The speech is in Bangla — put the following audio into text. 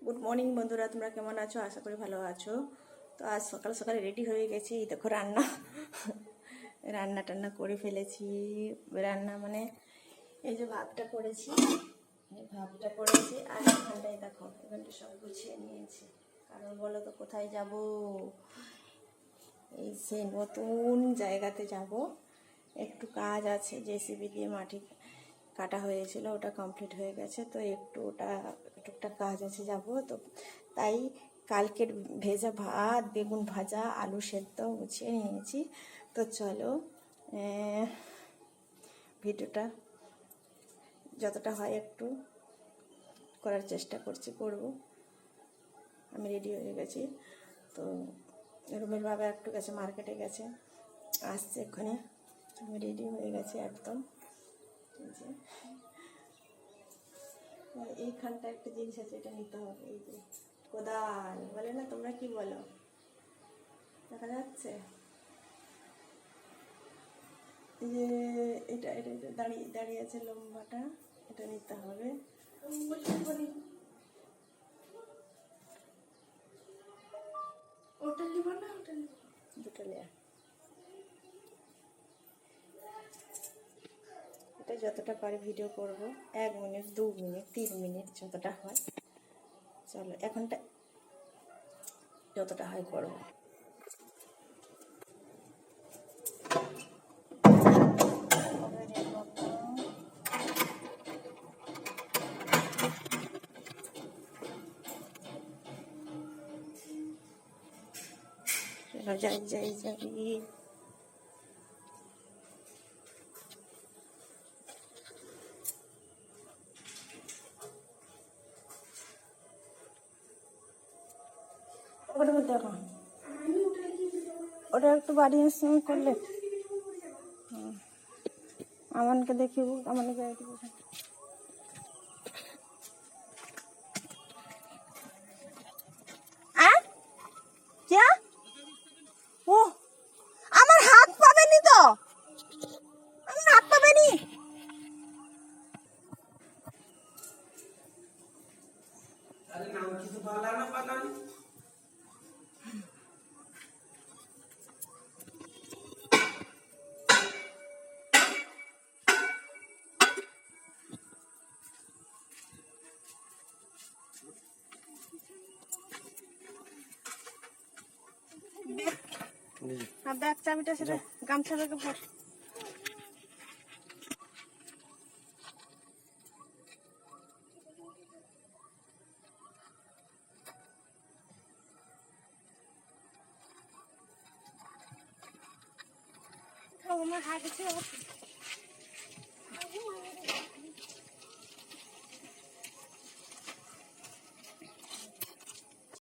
গুড মর্নিং বন্ধুরা, তোমরা কেমন আছো? আশা করি ভালো আছো। তো আজ সকাল সকালে রেডি হয়ে গেছি। দেখো রান্না টান্না করে ফেলেছি। রান্না মানে এই যে ভাতটা করেছি, আর এখানটায় দেখো, এখানটা সব গুছিয়ে নিয়েছি। কারণ বলো তো কোথায় যাব? এই সেই নতুন জায়গাতে যাব। একটু কাজ আছে, জেসিবি দিয়ে মাটি কাটা হয়েছিল, ওটা কমপ্লিট হয়ে গেছে। তো ওটা টুকটাক কাজ আছে, যাব। তো তাই কালকের ভেজা ভাত, বেগুন ভাজা, আলু সেদ্ধ গুছিয়ে নিয়েছি। তো চলো ভিডিওটা যতটা হয় একটু করার চেষ্টা করব। আমি রেডি হয়ে গেছি। তো রুমের বাবা একটু গেছে, মার্কেটে গেছে, আসছে এক্ষুনি। আমি রেডি হয়ে গেছি একদম। এইখানটা একটা জিনিস আছে, এটা নিতে হবে। এই যে কোদাল বলে না, তোমরা কি বলো? দেখা যাচ্ছে এই যে এটা এটা এটা দাঁড়িয়ে আছে লম্বাটা, এটা নিতে হবে। ওটা নিব না, ওটা নিব, দুটো লেয়ার। এটা যতটা পারি ভিডিও করব, 1 মিনিট 2 মিনিট 3 মিনিট যতটা হয়। চলো এখনটা যতটা হয় করব। যাই ওটা দেখো, ওটা একটু বাড়ির সঙ্গে করলে আমাকে দেখিব, আমাকে যাই দিব। क्या? ও আমার হাত পাবেনি তো, আমার হাত পাবেনি। আরে নাম কি তো পালা না পালানি। ব্যাগ চাবিটা সেটা গামছা ব্যাগে ভর। আমার হাত আছে।